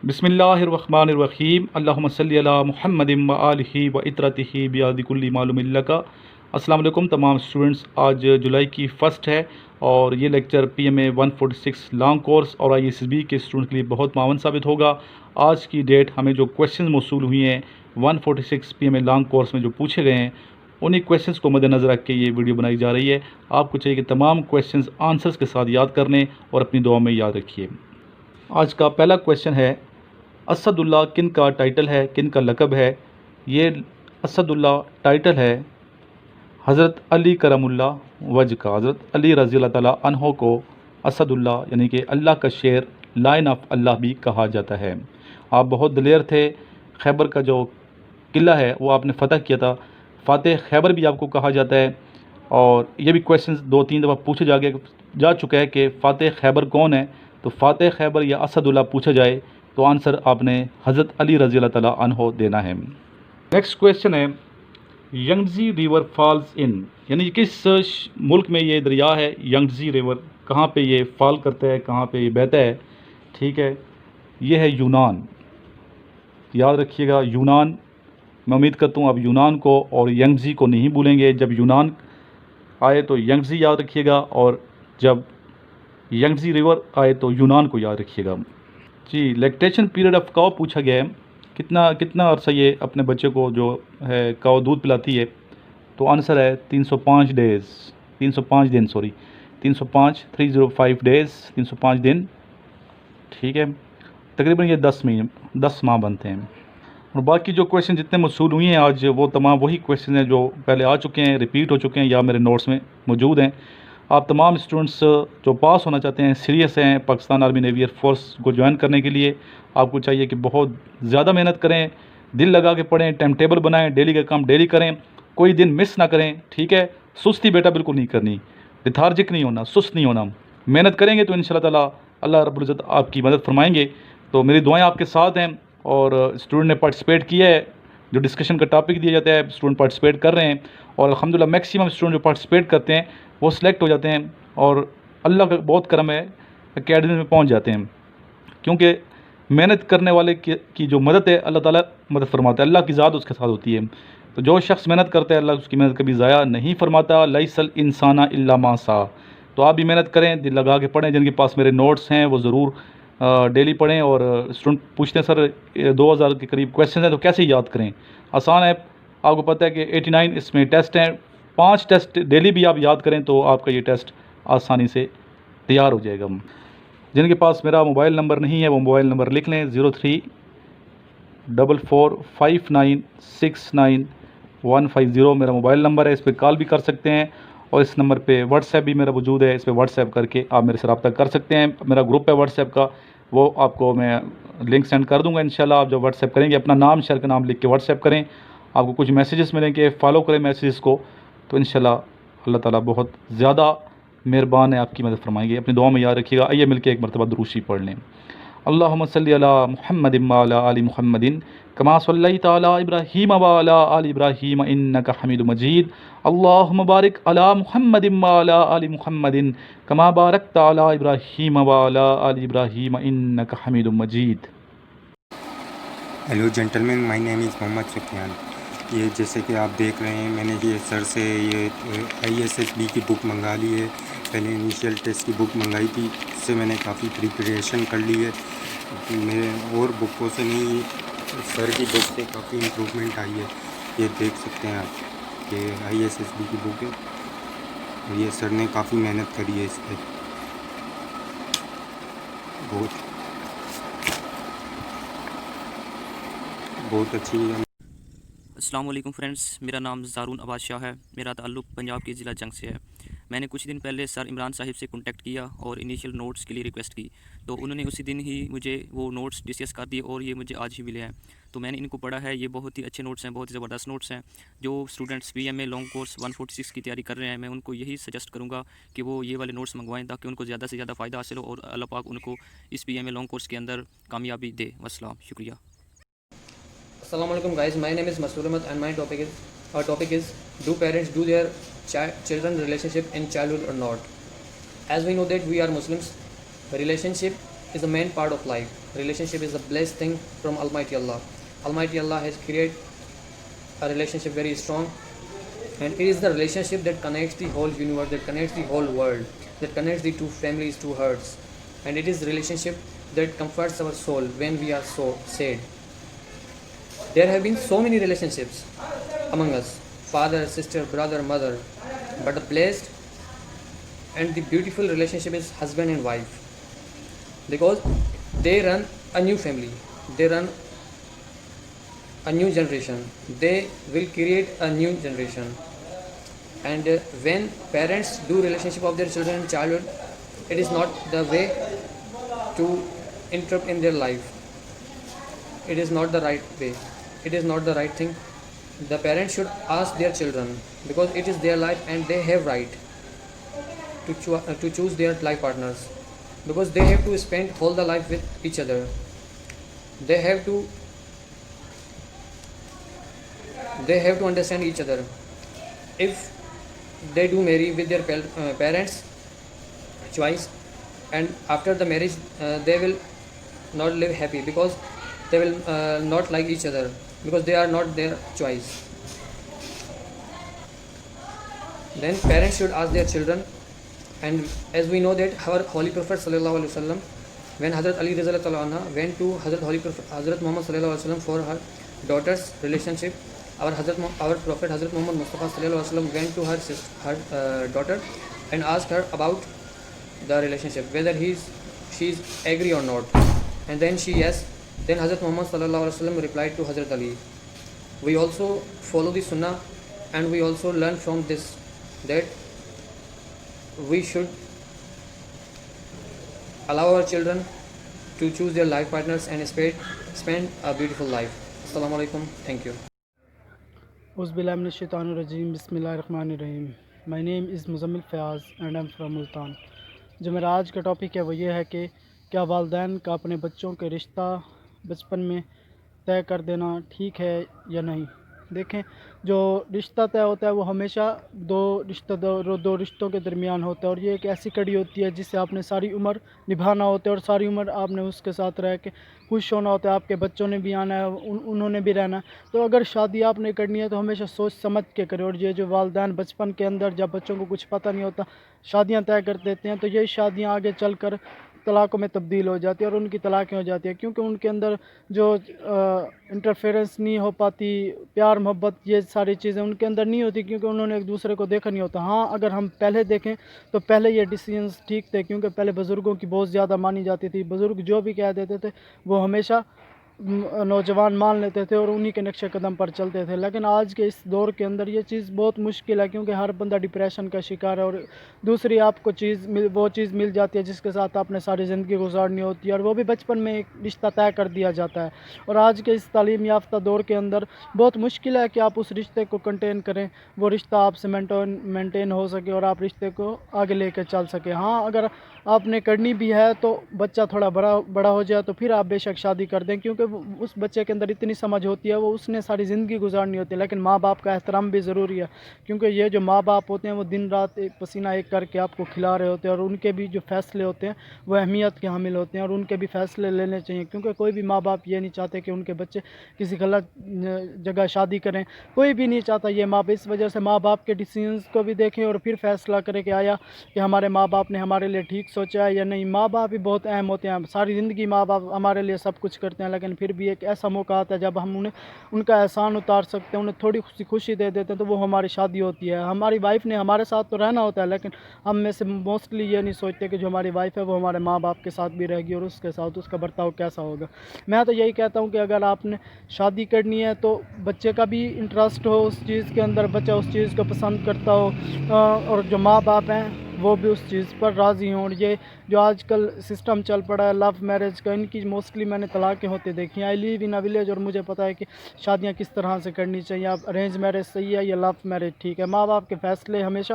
بسم اللہ الرحمن الرحیم اللہم صلی علی محمد و آلہ و اطرتہ بیاد کل معلوم لک۔ السلام علیکم تمام اسٹوڈنٹس، آج جولائی کی فرسٹ ہے اور یہ لیکچر پی ایم اے 146 لانگ کورس اور آئی ایس ایس بی کے اسٹوڈنٹ کے لیے بہت معاون ثابت ہوگا۔ آج کی ڈیٹ ہمیں جو کویشچنز موصول ہوئی ہیں 146 P M A long course میں جو پوچھے گئے ہیں انہی کویشچنز کو مد نظر رکھ کے یہ ویڈیو بنائی جا رہی ہے۔ آپ کو چاہیے کہ تمام کویشچنز آنسرز کے ساتھ یاد کر لیں اور اپنی دعا میں یاد رکھیے۔ آج کا پہلا کویشچن ہے، اسد اللہ کن کا ٹائٹل ہے، کن کا لقب ہے؟ یہ اسد اللہ ٹائٹل ہے حضرت علی کرم اللہ وجہ کا۔ حضرت علی رضی اللہ تعالیٰ عنہ کو اسد اللہ یعنی کہ اللہ کا شیر، لائن آف اللہ بھی کہا جاتا ہے۔ آپ بہت دلیر تھے، خیبر کا جو قلعہ ہے وہ آپ نے فتح کیا تھا، فاتح خیبر بھی آپ کو کہا جاتا ہے۔ اور یہ بھی کویشچنز 2-3 دفعہ پوچھا جا چکا ہے کہ فاتح خیبر کون ہے، تو فاتح خیبر یا اسد اللہ پوچھا جائے تو آنسر آپ نے حضرت علی رضی اللہ تعالیٰ عنہ دینا ہے۔ نیکسٹ کویشچن ہے، ینگزی ریور فالز ان، یعنی کس ملک میں یہ دریا ہے ینگزی ریور، کہاں پہ یہ فال کرتا ہے، کہاں پہ یہ بہتا ہے؟ ٹھیک ہے، یہ ہے یونان۔ یاد رکھیے گا یونان، میں امید کرتا ہوں آپ یونان کو اور ینگزی کو نہیں بھولیں گے۔ جب یونان آئے تو ینگزی یاد رکھیے گا، اور جب ینگزی ریور آئے تو یونان کو یاد رکھیے گا۔ جی، لیکٹیشن پیریڈ آف کاؤ پوچھا گیا ہے، کتنا عرصہ یہ اپنے بچے کو جو ہے کاؤ دودھ پلاتی ہے؟ تو آنسر ہے 305 ڈیز، 305 دن، 305 ڈیز، 305 دن۔ ٹھیک ہے، تقریباً یہ 10 ماہ بنتے ہیں۔ اور باقی جو کویشچن جتنے موصول ہوئی ہیں آج وہ تمام وہی کویشچن ہیں جو پہلے آ چکے ہیں، ریپیٹ ہو چکے ہیں یا میرے نوٹس میں موجود ہیں۔ آپ تمام اسٹوڈنٹس جو پاس ہونا چاہتے ہیں، سیریس ہیں Pakistan army navy air force کو جوائن کرنے کے لیے، آپ کو چاہیے کہ بہت زیادہ محنت کریں، دل لگا کے پڑھیں، ٹائم ٹیبل بنائیں، ڈیلی کا کام ڈیلی کریں، کوئی دن مس نہ کریں۔ ٹھیک ہے، سستی بیٹا بالکل نہیں کرنی، لیتھارجک نہیں ہونا، سست نہیں ہونا، محنت کریں گے تو ان شاء اللہ تعالیٰ اللہ رب العزت آپ کی مدد فرمائیں گے۔ تو میری دعائیں آپ کے ساتھ ہیں، اور اسٹوڈنٹ نے پارٹیسپیٹ کیا ہے، جو ڈسکشن کا ٹاپک دیا جاتا ہے اسٹوڈنٹ پارٹیسپیٹ کر رہے ہیں، اور الحمدللہ میکسیمم اسٹوڈنٹ جو پارٹیسپیٹ کرتے ہیں وہ سلیکٹ ہو جاتے ہیں، اور اللہ کا بہت کرم ہے اکیڈمی میں پہنچ جاتے ہیں، کیونکہ محنت کرنے والے کی جو مدد ہے اللہ تعالیٰ مدد فرماتا ہے، اللہ کی ذات اس کے ساتھ ہوتی ہے۔ تو جو شخص محنت کرتا ہے اللہ اس کی محنت کبھی ضائع نہیں فرماتا، لیس الانسان الا ما سعی۔ تو آپ بھی محنت کریں، دل لگا کے پڑھیں، جن کے پاس میرے نوٹس ہیں وہ ضرور ڈیلی پڑھیں۔ اور اسٹوڈنٹ پوچھتے ہیں سر 2000 کے قریب کویشچنز ہیں تو کیسے یاد کریں؟ آسان ہے، آپ کو پتہ ہے کہ 89 اس میں ٹیسٹ ہیں، 5 ٹیسٹ ڈیلی بھی آپ یاد کریں تو آپ کا یہ ٹیسٹ آسانی سے تیار ہو جائے گا۔ جن کے پاس میرا موبائل نمبر نہیں ہے وہ موبائل نمبر لکھ لیں، 0344596150 میرا موبائل نمبر ہے، اس پہ کال بھی کر سکتے ہیں، اور اس نمبر پہ واٹس ایپ بھی میرا موجود ہے، اس پہ واٹس ایپ کر کے آپ میرے سے رابطہ کر سکتے ہیں۔ میرا گروپ ہے واٹس ایپ کا، وہ آپ کو میں لنک سینڈ کر دوں گا انشاءاللہ۔ آپ جب واٹس ایپ کریں گے اپنا نام، شہر کا نام لکھ کے واٹس ایپ کریں، آپ کو کچھ میسیجز ملیں گے، فالو کریں میسیجز کو، تو انشاءاللہ اللہ تعالیٰ بہت زیادہ مہربان ہے، آپ کی مدد فرمائیں گے۔ اپنی دعا میں یاد رکھیے گا۔ آئیے مل کے ایک مرتبہ درود شریف پڑھ لیں۔ اللہم صلی علی محمد وعلی آل محمد کما صلیت علی ابراہیم وعلی آل ابراہیم انک حمید مجید۔ اللہم بارک علی محمد وعلی آل محمد کما بارکت علی ابراہیم وعلی آل ابراہیم انک حمید مجید۔ ہیلو جینٹلمین، مائی نیم از محمد سفیان۔ یہ جیسے کہ آپ دیکھ رہے ہیں، میں نے یہ سر سے یہ آئی ایس ایس بی کی بک منگا لی ہے۔ پہلے انیشیل ٹیسٹ کی بک منگائی تھی، اس سے میں نے کافی پریپریشن کر لی ہے، میرے اور بکوں سے نہیں، سر کی بک سے کافی امپرومنٹ آئی ہے۔ یہ دیکھ سکتے ہیں آپ، یہ آئی ایس ایس بی کی بک ہے، اور یہ سر نے کافی محنت کری ہے اس پہ، بہت اچھی ہے۔ السلام علیکم فرینڈس، میرا نام زارون عباس شاہ ہے، میرا تعلق پنجاب کے ضلع جنگ سے ہے۔ میں نے کچھ دن پہلے سر عمران صاحب سے کنٹیکٹ کیا اور انیشیل نوٹس کے لیے ریکویسٹ کی، تو انہوں نے اسی دن ہی مجھے وہ نوٹس ڈسکس کر دیے اور یہ مجھے آج ہی ملے ہیں۔ تو میں نے ان کو پڑھا ہے، یہ بہت ہی اچھے نوٹس ہیں، بہت ہی زبردست نوٹس ہیں۔ جو students P M A long course 146 کی تیاری کر رہے ہیں، میں ان کو یہی سجیسٹ کروں گا کہ وہ یہ والے نوٹس منگوائیں تاکہ ان کو زیادہ سے زیادہ فائدہ حاصل ہو اور اللہ پاک ان کو اس P M A long course کے اندر کامیابی دے۔ والسلام، شکریہ۔ Assalamu alaikum guys, my name is Masroor Ahmed and our topic is do parents do their children relationship in childhood or not? As we know that we are Muslims, relationship is the main part of life. Relationship is a blessed thing from Almighty Allah. Almighty Allah has created a relationship very strong, and it is the relationship that connects the whole universe, that connects the whole world, that connects the two families, two hearts, and it is relationship that comforts our soul when we are so sad. There have been so many relationships among us, father, sister, brother, mother, but the blessed and the beautiful relationship is husband and wife, because they run a new family, they run a new generation, they will create a new generation. And when parents do relationship of their children in childhood, it is not the way to interrupt in their life. It is not the right way, it is not the right thing. The parents should ask their children, because it is their life and they have right to choose their life partners, because they have to spend whole the life with each other. They have to understand each other. If they do marry with their parents choice, and after the marriage they will not live happy, because they will not like each other, because they are not their choice. Then parents should ask their children. And as we know that our Holy Prophet Sallallahu Alaihi Wasallam, when Hazrat Ali Rizallahu Anha went to Hazrat Muhammad Sallallahu Alaihi Wasallam for her daughter's relationship, our Prophet Hazrat Muhammad Mustafa Sallallahu Alaihi Wasallam went to her daughter and asked her about the relationship, whether she's agree or not. And then she yes. Then Hazrat Muhammad Sallallahu Alaihi Wasallam replied to Hazrat Ali. We also follow the Sunnah, and we also learn from this that we should allow our children to choose their life partners and spend a beautiful life. Assalamu alaikum. Thank you. Uzbillahiminesh-shaitanir-rajim. Bismillahir-rahmanir-rahim. My name is Muzammil Fayaz and I'm from Multan. جو میرا آج کا topic ہے وہ یہ ہے کہ کیا والدین کا اپنے بچوں کے رشتہ بچپن میں طے کر دینا ٹھیک ہے یا نہیں. دیکھیں، جو رشتہ طے ہوتا ہے وہ ہمیشہ دو رشتوں کے درمیان ہوتا ہے، اور یہ ایک ایسی کڑی ہوتی ہے جس سے آپ نے ساری عمر نبھانا ہوتا ہے، اور ساری عمر آپ نے اس کے ساتھ رہ کے خوش ہونا ہوتا ہے. آپ کے بچوں نے بھی آنا ہے، انہوں نے بھی رہنا ہے. تو اگر شادی آپ نے کرنی ہے تو ہمیشہ سوچ سمجھ کے کرے. اور یہ جو والدین بچپن کے اندر جب بچوں کو کچھ پتہ نہیں ہوتا شادیاں طے کر دیتے ہیں، تو یہ شادیاں آگے چل کر طلاقوں میں تبدیل ہو جاتی ہے، اور ان کی طلاقیں ہو جاتی ہیں، کیونکہ ان کے اندر جو انٹرفیرنس نہیں ہو پاتی، پیار محبت یہ ساری چیزیں ان کے اندر نہیں ہوتی، کیونکہ انہوں نے ایک دوسرے کو دیکھا نہیں ہوتا. ہاں، اگر ہم پہلے دیکھیں تو پہلے یہ ڈیسیژنز ٹھیک تھے، کیونکہ پہلے بزرگوں کی بہت زیادہ مانی جاتی تھی. بزرگ جو بھی کہہ دیتے تھے وہ ہمیشہ نوجوان مان لیتے تھے اور انہی کے نقش قدم پر چلتے تھے. لیکن آج کے اس دور کے اندر یہ چیز بہت مشکل ہے، کیونکہ ہر بندہ ڈپریشن کا شکار ہے، اور دوسری آپ کو وہ چیز مل جاتی ہے جس کے ساتھ آپ نے ساری زندگی گزارنی ہوتی ہے، اور وہ بھی بچپن میں ایک رشتہ طے کر دیا جاتا ہے. اور آج کے اس تعلیم یافتہ دور کے اندر بہت مشکل ہے کہ آپ اس رشتے کو کنٹین کریں، وہ رشتہ آپ سے مینٹین ہو سکے اور آپ رشتے کو آگے لے کے چل سکے. ہاں، اگر آپ نے کرنی بھی ہے تو بچہ تھوڑا بڑا ہو جائے تو پھر آپ بے شک شادی کر دیں، کیونکہ اس بچے کے اندر اتنی سمجھ ہوتی ہے، وہ اس نے ساری زندگی گزارنی ہوتی ہے. لیکن ماں باپ کا احترام بھی ضروری ہے، کیونکہ یہ جو ماں باپ ہوتے ہیں وہ دن رات ایک پسینہ ایک کر کے آپ کو کھلا رہے ہوتے ہیں، اور ان کے بھی جو فیصلے ہوتے ہیں وہ اہمیت کے حامل ہوتے ہیں، اور ان کے بھی فیصلے لینے چاہیے. کیونکہ کوئی بھی ماں باپ یہ نہیں چاہتے کہ ان کے بچے کسی غلط جگہ شادی کریں، کوئی بھی نہیں چاہتا یہ ماں باپ. اس وجہ سے ماں باپ کے ڈیسیژنز کو بھی دیکھیں اور پھر فیصلہ کریں کہ آیا کہ ہمارے ماں باپ نے ہمارے لیے ٹھیک سوچا ہے یا نہیں. ماں باپ بھی بہت اہم ہوتے ہیں، ساری زندگی ماں باپ ہمارے لیے سب کچھ کرتے ہیں، لیکن پھر بھی ایک ایسا موقع آتا ہے جب ہم ان کا احسان اتار سکتے ہیں، انہیں تھوڑی خوشی دے دیتے ہیں، تو وہ ہماری شادی ہوتی ہے. ہماری وائف نے ہمارے ساتھ تو رہنا ہوتا ہے، لیکن ہم میں سے موسٹلی یہ نہیں سوچتے کہ جو ہماری وائف ہے وہ ہمارے ماں باپ کے ساتھ بھی رہے گی اور اس کے ساتھ اس کا برتاؤ کیسا ہوگا. میں تو یہی کہتا ہوں کہ اگر آپ نے شادی کرنی ہے تو بچے کا بھی انٹرسٹ ہو اس چیز کے اندر، بچہ اس چیز کو پسند کرتا ہو، اور جو ماں باپ ہیں وہ بھی اس چیز پر راضی ہوں. اور یہ جو آج کل سسٹم چل پڑا ہے لو میرج کا، ان کی موسٹلی میں نے طلاقیں ہوتے دیکھی ہیں. آئی لیو ان اے ولیج، اور مجھے پتہ ہے کہ شادیاں کس طرح سے کرنی چاہیے. آپ ارینج میرج صحیح ہے یا لو میرج ٹھیک ہے. ماں باپ کے فیصلے ہمیشہ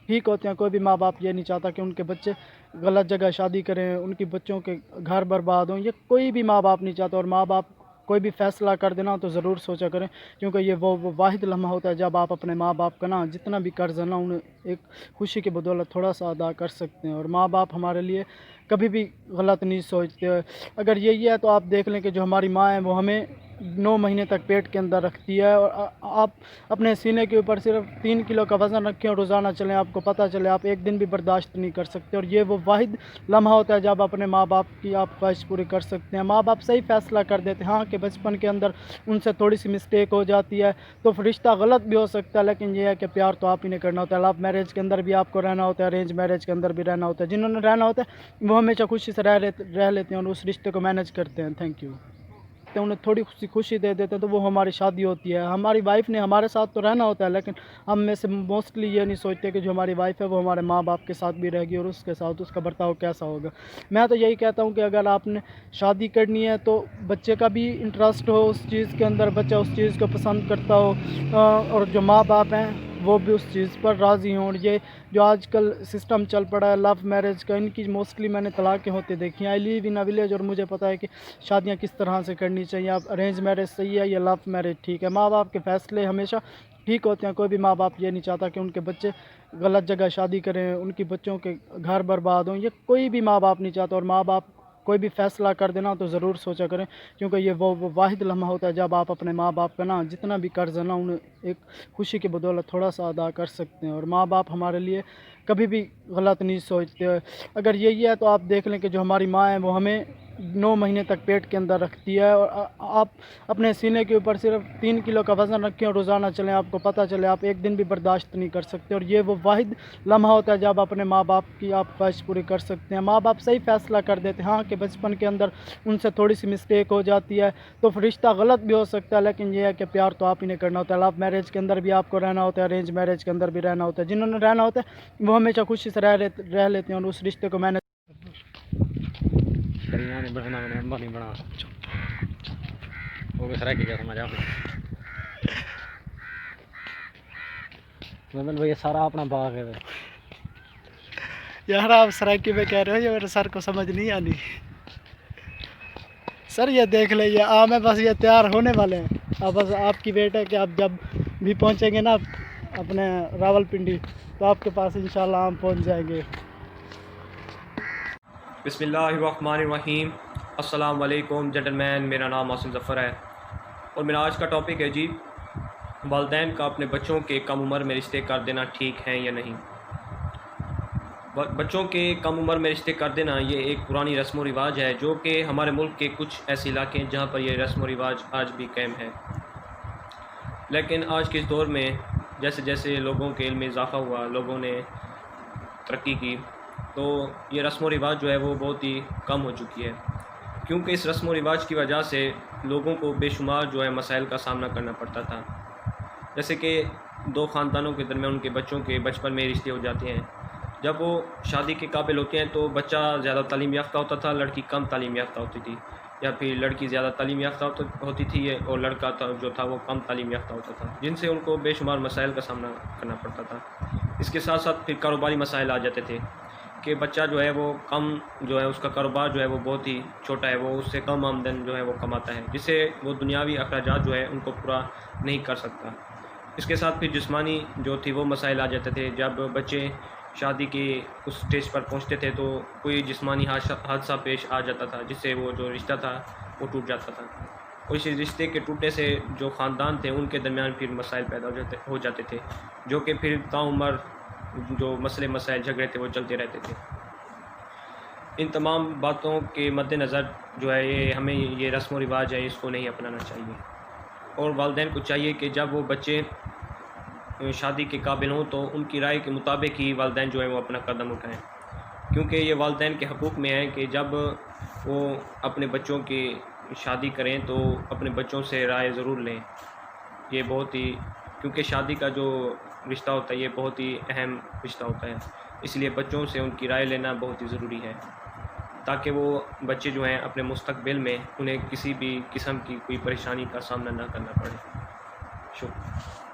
ٹھیک ہوتے ہیں. کوئی بھی ماں باپ یہ نہیں چاہتا کہ ان کے بچے غلط جگہ شادی کریں، ان کی بچوں کے گھر برباد ہوں، یہ کوئی بھی ماں باپ نہیں چاہتا. اور ماں باپ کوئی بھی فیصلہ کر دینا تو ضرور سوچا کریں، کیونکہ یہ وہ واحد لمحہ ہوتا ہے جب آپ اپنے ماں باپ کا نا جتنا بھی قرض ہے نا انہیں ایک خوشی کی بدولت تھوڑا سا ادا کر سکتے ہیں۔ اور ماں باپ ہمارے لیے کبھی بھی غلط نہیں سوچتے۔ اگر یہی ہے تو آپ دیکھ لیں کہ جو ہماری ماں ہے وہ ہمیں 9 مہینے تک پیٹ کے اندر رکھتی ہے، اور آپ اپنے سینے کے اوپر صرف 3 کلو کا وزن رکھیں اور روزانہ چلیں، آپ کو پتہ چلے آپ ایک دن بھی برداشت نہیں کر سکتے۔ اور یہ وہ واحد لمحہ ہوتا ہے جب اپنے ماں باپ کی آپ خواہش پوری کر سکتے ہیں۔ ماں باپ صحیح فیصلہ کر دیتے ہیں، ہاں کہ بچپن کے اندر ان سے تھوڑی سی مسٹیک ہو جاتی ہے تو رشتہ غلط بھی ہو سکتا ہے، لیکن یہ ہے کہ پیار تو آپ ہی نے کرنا ہوتا ہے۔ لو میرج کے اندر بھی آپ کو رہنا ہوتا ہے، ارینج میرج کے اندر بھی رہنا ہوتا ہے۔ جنہوں نے رہنا ہوتا ہے وہ ہمیشہ خوشی سے رہ لیتے ہیں اور اس رشتے کو مینیج کرتے ہیں۔ Thank you. انہیں تھوڑی خوشی دے دیتے ہیں تو وہ ہماری شادی ہوتی ہے۔ ہماری وائف نے ہمارے ساتھ تو رہنا ہوتا ہے، لیکن ہم میں سے موسٹلی یہ نہیں سوچتے کہ جو ہماری وائف ہے وہ ہمارے ماں باپ کے ساتھ بھی رہے گی اور اس کے ساتھ اس کا برتاؤ کیسا ہوگا۔ میں تو یہی کہتا ہوں کہ اگر آپ نے شادی کرنی ہے تو بچے کا بھی انٹرسٹ ہو اس چیز کے اندر، بچہ اس چیز کو پسند کرتا ہو، اور جو ماں باپ ہیں وہ بھی اس چیز پر راضی ہوں۔ اور یہ جو آج کل سسٹم چل پڑا ہے لو میرج کا، ان کی موسٹلی میں نے طلاقیں ہوتے دیکھی ہیں۔ آئی لیو ان اے ولیج، اور مجھے پتہ ہے کہ شادیاں کس طرح سے کرنی چاہیے۔ آپ ارینج میرج صحیح ہے یا لو میرج ٹھیک ہے؟ ماں باپ کے فیصلے ہمیشہ ٹھیک ہوتے ہیں۔ کوئی بھی ماں باپ یہ نہیں چاہتا کہ ان کے بچے غلط جگہ شادی کریں، ان کی بچوں کے گھر برباد ہوں، یہ کوئی بھی ماں باپ نہیں چاہتا۔ اور ماں باپ کوئی بھی فیصلہ کر دینا تو ضرور سوچا کریں، کیونکہ یہ وہ واحد لمحہ ہوتا ہے جب آپ اپنے ماں باپ کا نا جتنا بھی قرض ہے نا انہیں ایک خوشی کی بدولت تھوڑا سا ادا کر سکتے ہیں۔ اور ماں باپ ہمارے لیے کبھی بھی غلط نہیں سوچتے۔ اگر یہی ہے تو آپ دیکھ لیں کہ جو ہماری ماں ہے وہ ہمیں 9 مہینے تک پیٹ کے اندر رکھتی ہے، اور آپ اپنے سینے کے اوپر صرف 3 کلو کا وزن رکھیں اور روزانہ چلیں، آپ کو پتہ چلے آپ ایک دن بھی برداشت نہیں کر سکتے۔ اور یہ وہ واحد لمحہ ہوتا ہے جب اپنے ماں باپ کی آپ خواہش پوری کر سکتے ہیں۔ ماں باپ صحیح فیصلہ کر دیتے ہیں، ہاں کہ بچپن کے اندر ان سے تھوڑی سی مسٹیک ہو جاتی ہے تو رشتہ غلط بھی ہو سکتا ہے، لیکن یہ ہے کہ پیار تو آپ ہی نے کرنا ہوتا ہے۔ لو میرج کے اندر بھی آپ کو رہنا ہوتا ہے، ارینج میرج کے اندر بھی رہنا ہوتا ہے۔ جنہوں نے رہنا ہوتا ہے وہ ہمیشہ خوشی سے رہ لیتے ہیں اور اس رشتے کو مینیج یہ سارا اپنا باغ ہے۔ یار آپ سرائکی میں کہہ رہے ہو، یہ میرے سر کو سمجھ نہیں آنی۔ سر یہ دیکھ لیں، یہ آم ہے، بس یہ تیار ہونے والے ہیں۔ اب بس آپ کی ویٹ ہے کہ آپ جب بھی پہنچیں گے نا اپنے راول پنڈی تو آپ کے پاس انشاءاللہ آم پہنچ جائیں گے۔ بسم اللہ الرحمن الرحیم۔ السلام علیکم جنٹلمین، میرا نام عاصم ظفر ہے اور میرا آج کا ٹاپک ہے جی والدین کا اپنے بچوں کے کم عمر میں رشتے کر دینا ٹھیک ہیں یا نہیں۔ بچوں کے کم عمر میں رشتے کر دینا یہ ایک پرانی رسم و رواج ہے جو کہ ہمارے ملک کے کچھ ایسے علاقے ہیں جہاں پر یہ رسم و رواج آج بھی قائم ہے، لیکن آج کے اس دور میں جیسے جیسے لوگوں کے علم میں اضافہ ہوا، لوگوں نے ترقی کی، تو یہ رسم و رواج جو ہے وہ بہت ہی کم ہو چکی ہے، کیونکہ اس رسم و رواج کی وجہ سے لوگوں کو بے شمار جو ہے مسائل کا سامنا کرنا پڑتا تھا، جیسے کہ دو خاندانوں کے درمیان ان کے بچوں کے بچپن میں رشتے ہو جاتے ہیں۔ جب وہ شادی کے قابل ہوتے ہیں تو بچہ زیادہ تعلیم یافتہ ہوتا تھا، لڑکی کم تعلیم یافتہ ہوتی تھی، یا پھر لڑکی زیادہ تعلیم یافتہ ہوتی تھی اور لڑکا جو تھا وہ کم تعلیم یافتہ ہوتا تھا، جن سے ان کو بے شمار مسائل کا سامنا کرنا پڑتا تھا۔ اس کے ساتھ ساتھ پھر کاروباری مسائل آ جاتے تھے کہ بچہ جو ہے وہ کم جو ہے اس کا کاروبار جو ہے وہ بہت ہی چھوٹا ہے، وہ اس سے کم آمدن جو ہے وہ کماتا ہے، جس سے وہ دنیاوی اخراجات جو ہے ان کو پورا نہیں کر سکتا۔ اس کے ساتھ پھر جسمانی جو تھی وہ مسائل آ جاتے تھے، جب بچے شادی کے اس سٹیج پر پہنچتے تھے تو کوئی جسمانی حادثہ پیش آ جاتا تھا جس سے وہ جو رشتہ تھا وہ ٹوٹ جاتا تھا، اور اس رشتے کے ٹوٹنے سے جو خاندان تھے ان کے درمیان پھر مسائل پیدا ہو جاتے تھے، جو کہ پھر تاعمر جو مسائل جھگڑے تھے وہ چلتے رہتے تھے۔ ان تمام باتوں کے مد نظر جو ہے ہمیں یہ رسم و رواج ہے اس کو نہیں اپنانا چاہیے، اور والدین کو چاہیے کہ جب وہ بچے شادی کے قابل ہوں تو ان کی رائے کے مطابق ہی والدین جو ہے وہ اپنا قدم اٹھائیں، کیونکہ یہ والدین کے حقوق میں ہے کہ جب وہ اپنے بچوں کی شادی کریں تو اپنے بچوں سے رائے ضرور لیں۔ یہ بہت ہی، کیونکہ شادی کا جو رشتہ ہوتا ہے یہ بہت ہی اہم رشتہ ہوتا ہے، اس لیے بچوں سے ان کی رائے لینا بہت ہی ضروری ہے، تاکہ وہ بچے جو ہیں اپنے مستقبل میں انہیں کسی بھی قسم کی کوئی پریشانی کا سامنا نہ کرنا پڑے۔ شکریہ۔